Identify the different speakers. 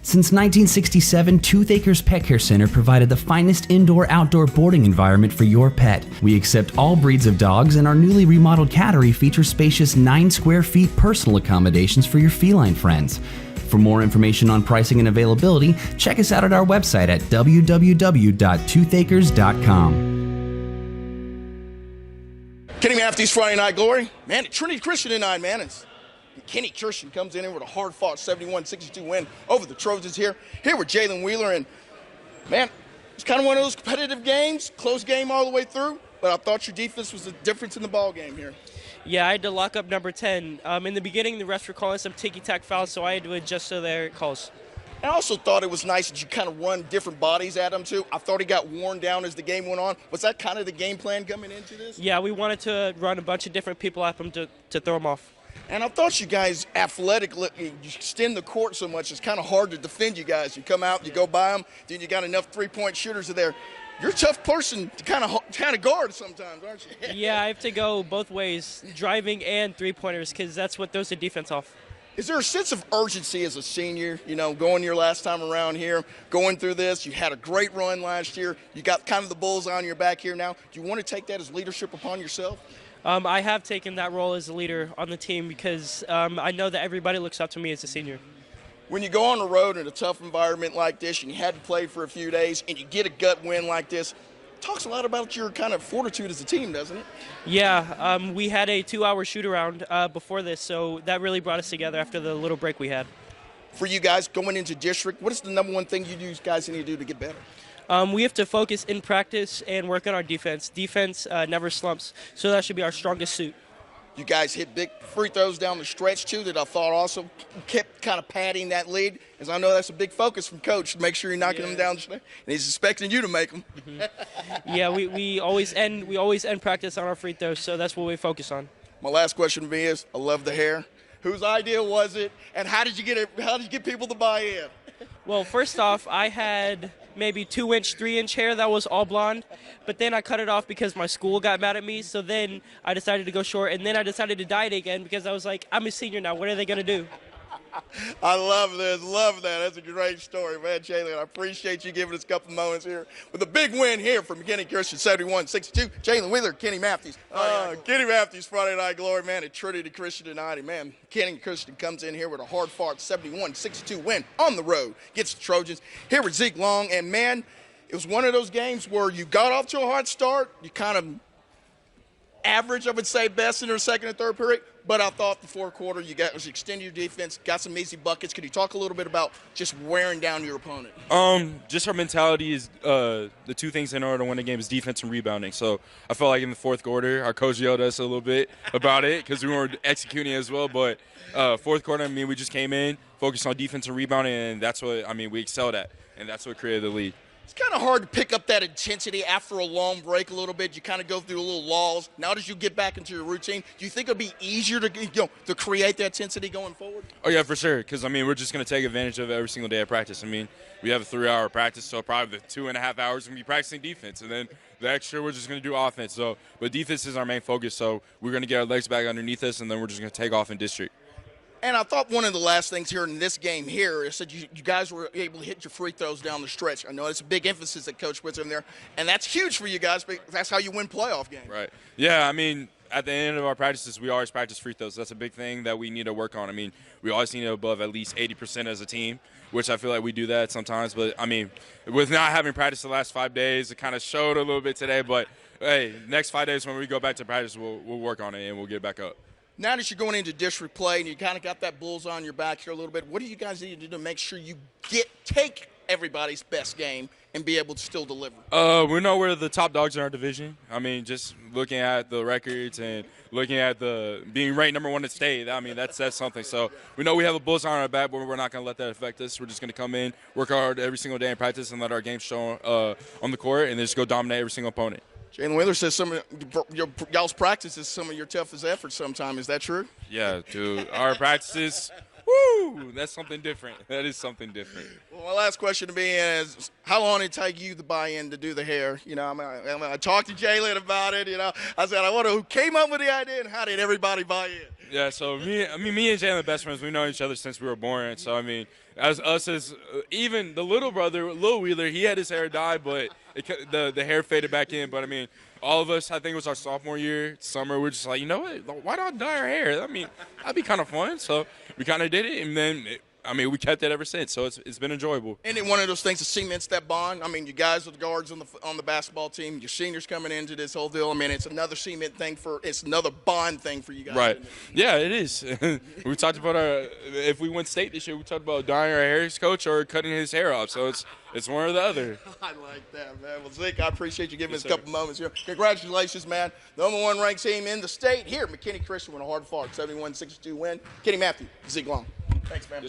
Speaker 1: Since 1967, Tooth Acres Pet Care Center provided the finest indoor-outdoor boarding environment for your pet. We accept all breeds of dogs, and our newly remodeled cattery features spacious 9 square feet personal accommodations for your feline friends. For more information on pricing and availability, check us out at our website at www.toothacres.com.
Speaker 2: Kenny Matthews, Friday Night Glory. Man, Trinity Christian tonight, man. McKinney Christian comes in here with a hard-fought 71-62 win over the Trojans here with Jalen Wheeler. And, man, it's kind of one of those competitive games, close game all the way through, but I thought your defense was the difference in the ball game here.
Speaker 3: Yeah, I had to lock up number 10. In the beginning, the refs were calling some ticky-tack fouls, so I had to adjust to their calls.
Speaker 2: I also thought it was nice that you kind of run different bodies at him, too. I thought he got worn down as the game went on. Was that kind of the game plan coming into this?
Speaker 3: Yeah, we wanted to run a bunch of different people at him to throw him off.
Speaker 2: And I thought you guys athletically, you extend the court so much, it's kind of hard to defend you guys. You come out, you go by them, then you got enough three-point shooters there. You're a tough person to kind of guard sometimes, aren't you?
Speaker 3: Yeah, I have to go both ways, driving and three-pointers, because that's what throws the defense off.
Speaker 2: Is there a sense of urgency as a senior, going your last time around here, going through this? You had a great run last year. You got kind of the bullseye on your back here now. Do you want to take that as leadership upon yourself?
Speaker 3: I have taken that role as a leader on the team because I know that everybody looks up to me as a senior.
Speaker 2: When you go on the road in a tough environment like this and you had to play for a few days and you get a gut win like this, it talks a lot about your kind of fortitude as a team, doesn't it?
Speaker 3: Yeah, we had a 2-hour shoot-around before this, so that really brought us together after the little break we had.
Speaker 2: For you guys going into district, what is the number one thing you guys need to do to get better?
Speaker 3: We have to focus in practice and work on our defense. Defense never slumps, so that should be our strongest suit.
Speaker 2: You guys hit big free throws down the stretch, too, that I thought also kept kind of padding that lead, as I know that's a big focus from Coach to make sure you're knocking them down the stretch, and he's expecting you to make them.
Speaker 3: Mm-hmm. Yeah, we always end practice on our free throws, so that's what we focus on.
Speaker 2: My last question to me is, I love the hair. Whose idea was it, and how did you get it? How did you get people to buy in?
Speaker 3: Well, first off, I had maybe 2-inch, 3-inch hair that was all blonde, but then I cut it off because my school got mad at me, so then I decided to go short, and then I decided to dye it again because I was like, I'm a senior now, what are they going to do?
Speaker 2: I love this, love that. That's a great story, man, Jalen. I appreciate you giving us a couple moments here with a big win here for McKinney Christian, 71-62. Jalen Wheeler, Kenny Matthews. Kenny Matthews, Friday Night Glory, man, at Trinity Christian tonight. Man, Kenny Christian comes in here with a hard-fought 71-62 win on the road, gets the Trojans. Here with Zeke Long, and, man, it was one of those games where you got off to a hard start. You kind of average, I would say, best in the second and third period. But I thought the fourth quarter you extended your defense, got some easy buckets. Could you talk a little bit about just wearing down your opponent?
Speaker 4: Just our mentality is the two things in order to win a game is defense and rebounding. So I felt like in the fourth quarter, our coach yelled at us a little bit about it because we weren't executing as well. But fourth quarter, we just came in, focused on defense and rebounding, and that's what we excelled at, and that's what created the lead.
Speaker 2: It's kind of hard to pick up that intensity after a long break a little bit. You kind of go through a little lulls. Now as you get back into your routine, do you think it'll be easier to create that intensity going forward?
Speaker 4: Oh, yeah, for sure, because, we're just going to take advantage of it every single day of practice. We have a 3-hour practice, so probably the 2.5 hours we're going to be practicing defense, and then the extra we're just going to do offense. But defense is our main focus, so we're going to get our legs back underneath us, and then we're just going to take off in district.
Speaker 2: And I thought one of the last things here in this game here is that you guys were able to hit your free throws down the stretch. I know it's a big emphasis that Coach puts in there, and that's huge for you guys because that's how you win playoff games.
Speaker 4: Right. Yeah, at the end of our practices, we always practice free throws. That's a big thing that we need to work on. We always need to above at least 80% as a team, which I feel like we do that sometimes. But, with not having practice the last 5 days, it kind of showed a little bit today. But, hey, next 5 days when we go back to practice, we'll work on it and we'll get back up.
Speaker 2: Now that you're going into district play and you kind of got that bullseye on your back here a little bit, what do you guys need to do to make sure you take everybody's best game and be able to still deliver?
Speaker 4: We know we're the top dogs in our division. Just looking at the records and looking at being ranked number 1 at state, that's something. So we know we have a bullseye on our back, but we're not going to let that affect us. We're just going to come in, work hard every single day in practice, and let our game show on the court, and then just go dominate every single opponent.
Speaker 2: Jalen Wheeler says some of y'all's practice is some of your toughest efforts sometimes. Is that true?
Speaker 4: Yeah, dude. Our practices, woo, that's something different. That is something different.
Speaker 2: Well, my last question to me is, how long did it take you to buy in to do the hair? I talked to Jalen about it. I said, I wonder who came up with the idea and how did everybody buy in?
Speaker 4: Yeah, so me and Jalen are best friends. We've known each other since we were born. So, I mean, even the little brother, Lil Wheeler, he had his hair dyed, but the hair faded back in. But, I mean, all of us, I think it was our sophomore year, summer, we're just like, you know what, why not dye our hair? I mean, that'd be kind of fun. So we kind of did it, and then we kept it ever since, so it's been enjoyable.
Speaker 2: And then one of those things that cements that bond. I mean, you guys are the guards on the basketball team. Your seniors coming into this whole deal. I mean, it's another it's another bond thing for you guys.
Speaker 4: Right. Yeah, it is. We talked about if we win state this year, we talked about dyeing our hair, coach, or cutting his hair off. So it's one or the other.
Speaker 2: I like that, man. Well, Zeke, I appreciate you giving us a couple moments here. Congratulations, man. The #1 ranked team in the state here, McKinney Christian with a hard-fought 71-62 win. Kenny Matthews, Zeke Long. Thanks, man.